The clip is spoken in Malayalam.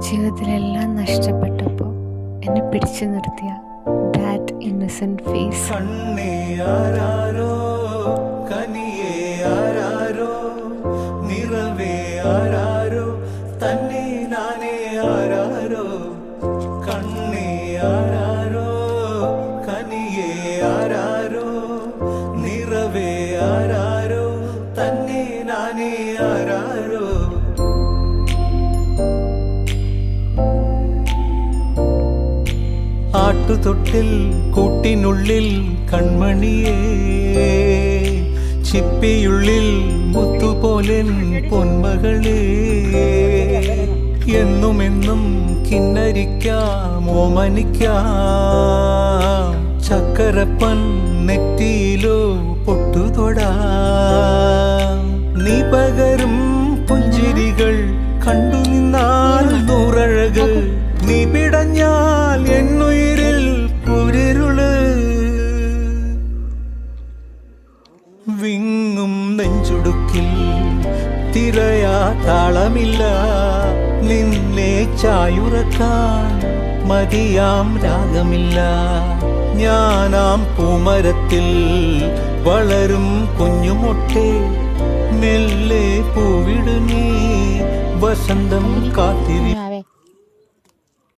ജീവിതത്തിലെല്ലാം നഷ്ടപ്പെട്ടപ്പോൾ എന്നെ പിടിച്ചു നിർത്തിയ ദാറ്റ് ഇന്നസെന്റ് ഫേസ്. കണ്ണേ ആരാരോ, കനിയേ ആരാരോ, നിറവേ ആരാരോ, തന്നെ നാനേ ആരാരോ. കണ്ണേ ആരാരോ, കനിയേ ആരാരോ, നിറവേ ആരാരോ, തന്നെ നാനേ ആരാരോ. ആട്ടുതൊട്ടിൽ കൂട്ടിനുള്ളിൽ കൺമണിയേ, ചിപ്പിയുള്ളിൽ മുത്തുപോലെ പൊന്മകളേ. എന്നുമെന്നും കിന്നരിക്കാം ഓമനിക്കാം, ചക്കരപ്പൻ നെറ്റിയിലോ പൊട്ടുതൊടാം. നീ പകരും പുഞ്ചിരികൾ കണ്ടു നിന്നാൽ നൂറഴക്, നീ പിടഞ്ഞാൽ എന്നുയിരിൽ കുരിരുള്. വിങ്ങും നെഞ്ചുടുക്കിൽ തിരയാ താളമില്ല, നിന്നെ ചായുറക്കാൻ മതിയാം രാഗമില്ല. ഞാനാം പൂമരത്തിൽ വളരും കുഞ്ഞുമൊട്ടെ, മെല്ലെ പൂവിടു നീ വസന്തം കാത്തിരി.